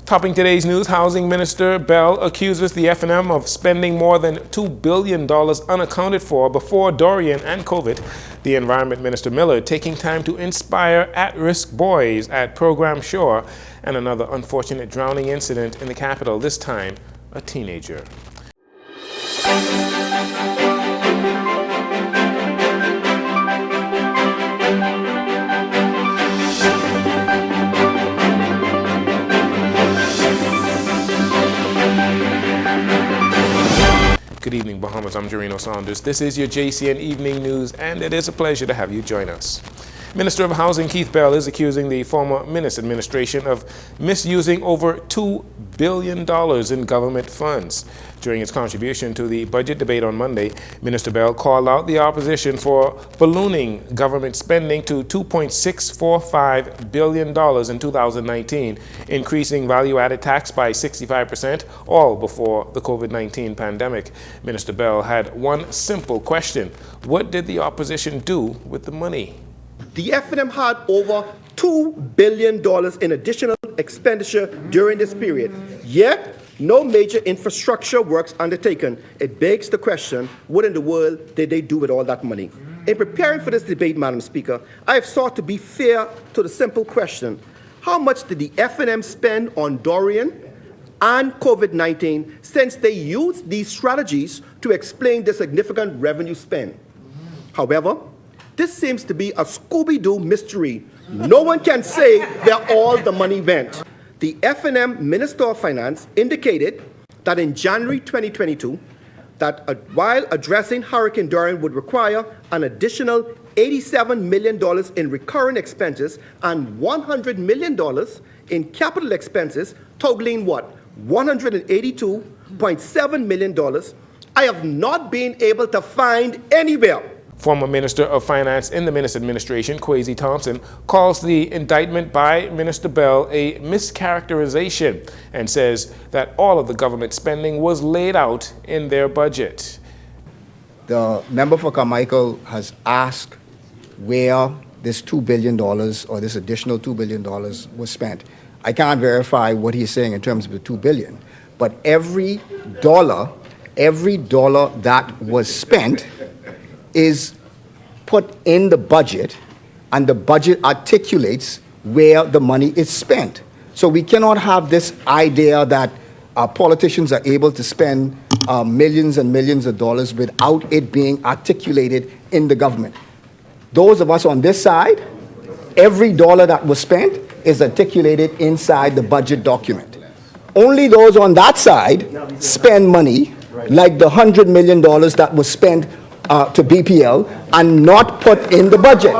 Topping today's news, Housing Minister Bell accuses the F&M of spending more than $2 billion unaccounted for before Dorian and COVID. The Environment Minister Miller taking time to inspire at-risk boys at Program Shore, and another unfortunate drowning incident in the capital, this time a teenager. Good evening, Bahamas. I'm Jarino Saunders. This is your JCN Evening News, and it is a pleasure to have you join us. Minister of Housing Keith Bell is accusing the former Minnis administration of misusing over $2 billion in government funds. During its contribution to the budget debate on Monday, Minister Bell called out the opposition for ballooning government spending to $2.645 billion in 2019, increasing value-added tax by 65%, all before the COVID-19 pandemic. Minister Bell had one simple question: what did the opposition do with the money? The F&M had over $2 billion in additional expenditure during this period, yet no major infrastructure works undertaken. It begs the question, what in the world did they do with all that money? In preparing for this debate, Madam Speaker, I have sought to be fair to the simple question: how much did the F&M spend on Dorian and COVID-19, since they used these strategies to explain the significant revenue spend? However, this seems to be a Scooby-Doo mystery. No one can say where all the money went. The F&M Minister of Finance indicated that in January 2022, that while addressing Hurricane Dorian would require an additional $87 million in recurring expenses and $100 million in capital expenses, totaling what? $182.7 million, I have not been able to find anywhere. Former Minister of Finance in the Minnis administration, Kwesi Thompson, calls the indictment by Minister Bell a mischaracterization and says that all of the government spending was laid out in their budget. The member for Carmichael has asked where this $2 billion or this additional $2 billion was spent. I can't verify what he's saying in terms of the $2 billion, but every dollar that was spent is put in the budget, and the budget articulates where the money is spent. So we cannot have this idea that politicians are able to spend millions and millions of dollars without it being articulated in the government. Those of us on this side, every dollar that was spent is articulated inside the budget document. Only those on that side spend money, like the $100 million that was spent to BPL and not put in the budget.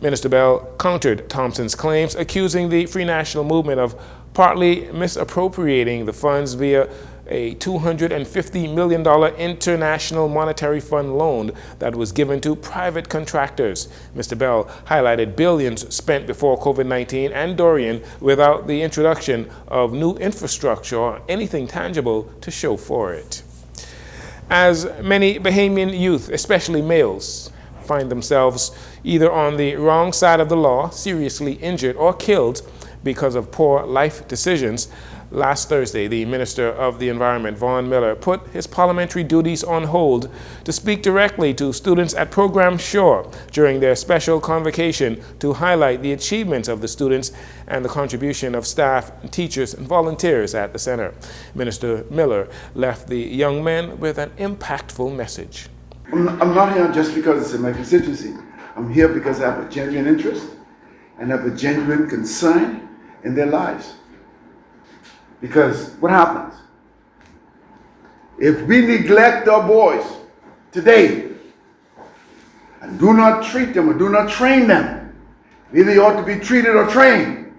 Minister Bell countered Thompson's claims, accusing the Free National Movement of partly misappropriating the funds via a $250 million International Monetary Fund loan that was given to private contractors. Mr. Bell highlighted billions spent before COVID-19 and Dorian without the introduction of new infrastructure or anything tangible to show for it. As many Bahamian youth, especially males, find themselves either on the wrong side of the law, seriously injured or killed because of poor life decisions, last Thursday, the Minister of the Environment, Vaughn Miller, put his parliamentary duties on hold to speak directly to students at Program Shore during their special convocation to highlight the achievements of the students and the contribution of staff, teachers, and volunteers at the center. Minister Miller left the young men with an impactful message. I'm not here just because it's in my constituency. I'm here because I have a genuine interest and have a genuine concern in their lives. Because what happens? If we neglect our boys today and do not treat them or do not train them, either they ought to be treated or trained.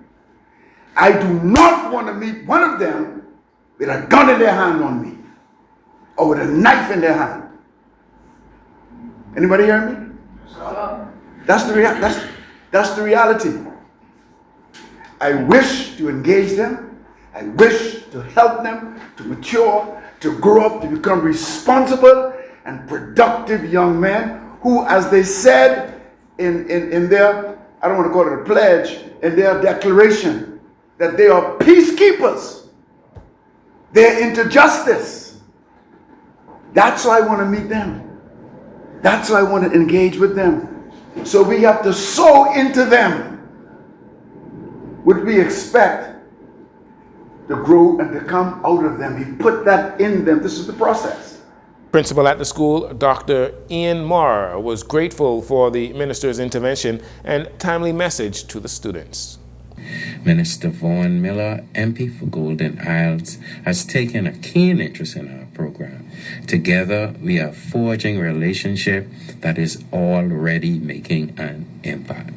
I do not want to meet one of them with a gun in their hand on me or with a knife in their hand. Anybody hear me? That's the reality. I wish to engage them. I wish to help them to mature, to grow up, to become responsible and productive young men who, as they said in their, I don't want to call it a pledge, in their declaration, that they are peacekeepers. They're into justice. That's why I want to meet them. That's why I want to engage with them. So we have to sow into them what we expect to grow and to come out of them. He put that in them. This is the process. Principal at the school, Dr. Ian Marr, was grateful for the minister's intervention and timely message to the students. Minister Vaughan Miller, MP for Golden Isles, has taken a keen interest in our program. Together, we are forging a relationship that is already making an impact.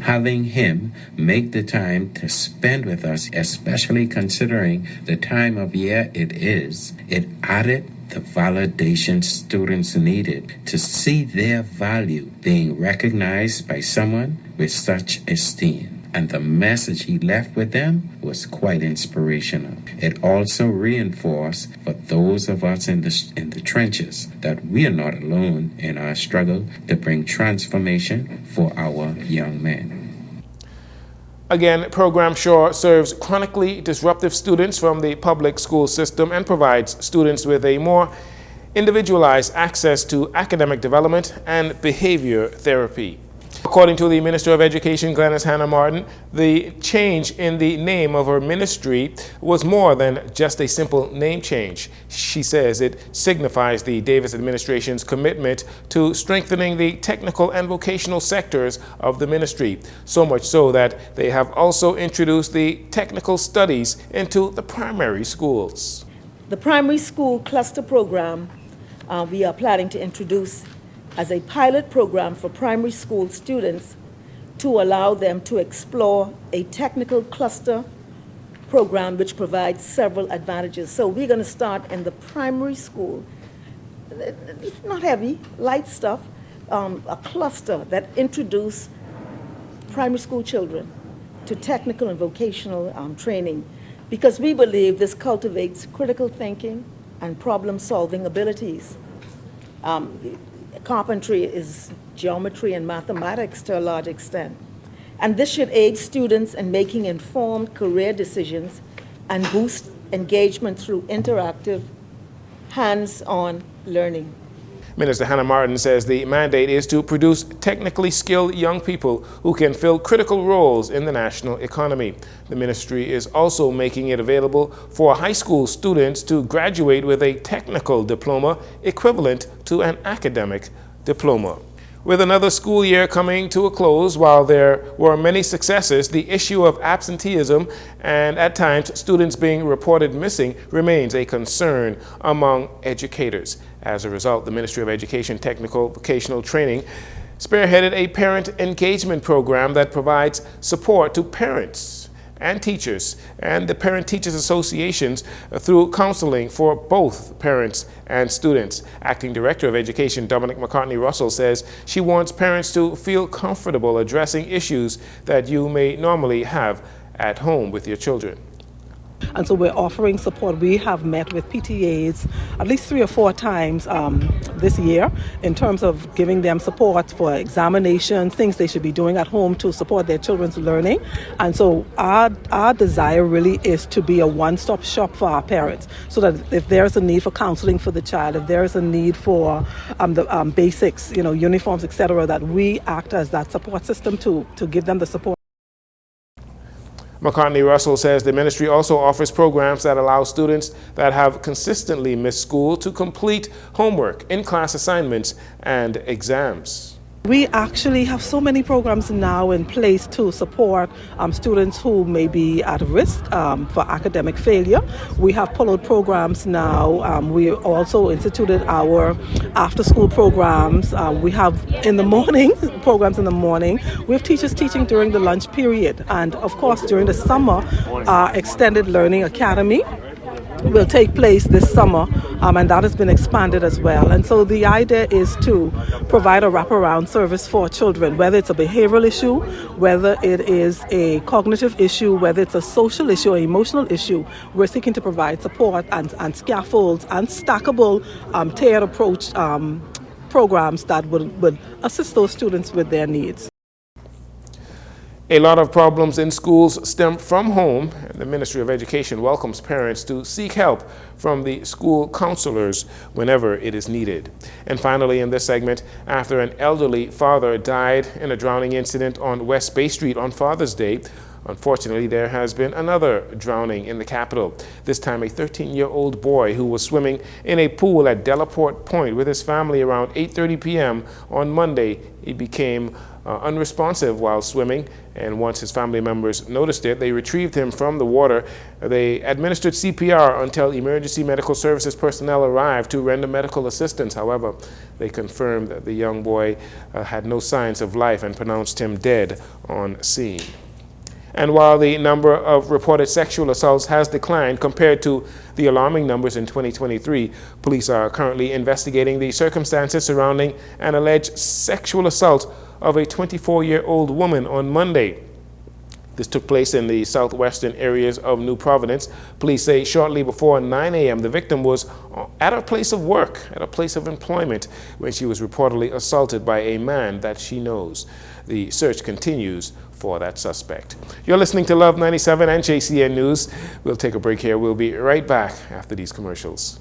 Having him make the time to spend with us, especially considering the time of year it is, it added the validation students needed to see their value being recognized by someone with such esteem. And the message he left with them was quite inspirational. It also reinforced for those of us in the trenches that we are not alone in our struggle to bring transformation for our young men. Again, Program SHORE serves chronically disruptive students from the public school system and provides students with a more individualized access to academic development and behavior therapy. According to the Minister of Education, Glenys Hannah Martin, the change in the name of her ministry was more than just a simple name change. She says it signifies the Davis administration's commitment to strengthening the technical and vocational sectors of the ministry, so much so that they have also introduced the technical studies into the primary schools. The primary school cluster program we are planning to introduce as a pilot program for primary school students to allow them to explore a technical cluster program which provides several advantages. So we're going to start in the primary school, not heavy, light stuff, a cluster that introduces primary school children to technical and vocational training, because we believe this cultivates critical thinking and problem-solving abilities. Carpentry is geometry and mathematics to a large extent. And this should aid students in making informed career decisions and boost engagement through interactive, hands-on learning. Minister Hannah Martin says the mandate is to produce technically skilled young people who can fill critical roles in the national economy. The ministry is also making it available for high school students to graduate with a technical diploma equivalent to an academic diploma. With another school year coming to a close, while there were many successes, the issue of absenteeism and at times students being reported missing remains a concern among educators. As a result, the Ministry of Education Technical Vocational Training spearheaded a parent engagement program that provides support to parents and teachers and the parent-teachers associations through counseling for both parents and students. Acting Director of Education Dominic McCartney-Russell says she wants parents to feel comfortable addressing issues that you may normally have at home with your children. And so we're offering support. We have met with PTAs at least 3 or 4 times this year in terms of giving them support for examinations, things they should be doing at home to support their children's learning. And so our desire really is to be a one-stop shop for our parents, so that if there's a need for counseling for the child, if there's a need for the basics, uniforms, etc., that we act as that support system to give them the support. McCartney-Russell says the ministry also offers programs that allow students that have consistently missed school to complete homework, in-class assignments, and exams. We actually have so many programs now in place to support students who may be at risk for academic failure. We have pull-out programs now. We also instituted our after-school programs. We have in the morning, programs in the morning. We have teachers teaching during the lunch period. And of course, during the summer, our Extended Learning Academy will take place this summer, and that has been expanded as well. And so the idea is to provide a wraparound service for children, whether it's a behavioral issue, whether it is a cognitive issue, whether it's a social issue or emotional issue. We're seeking to provide support and scaffolds and stackable tiered approach programs that will assist those students with their needs. A lot of problems in schools stem from home, and the Ministry of Education welcomes parents to seek help from the school counselors whenever it is needed. And finally, in this segment, after an elderly father died in a drowning incident on West Bay Street on Father's Day, unfortunately, there has been another drowning in the capital. This time, a 13-year-old boy who was swimming in a pool at Delaport Point with his family around 8:30 p.m. on Monday. He became unresponsive while swimming, and once his family members noticed it, they retrieved him from the water. They administered CPR until emergency medical services personnel arrived to render medical assistance. However, they confirmed that the young boy had no signs of life and pronounced him dead on scene. And while the number of reported sexual assaults has declined compared to the alarming numbers in 2023, police are currently investigating the circumstances surrounding an alleged sexual assault of a 24-year-old woman on Monday. This took place in the southwestern areas of New Providence. Police say shortly before 9 a.m., the victim was at a place of work, at a place of employment, when she was reportedly assaulted by a man that she knows. The search continues for that suspect. You're listening to Love 97 and JCN News. We'll take a break here. We'll be right back after these commercials.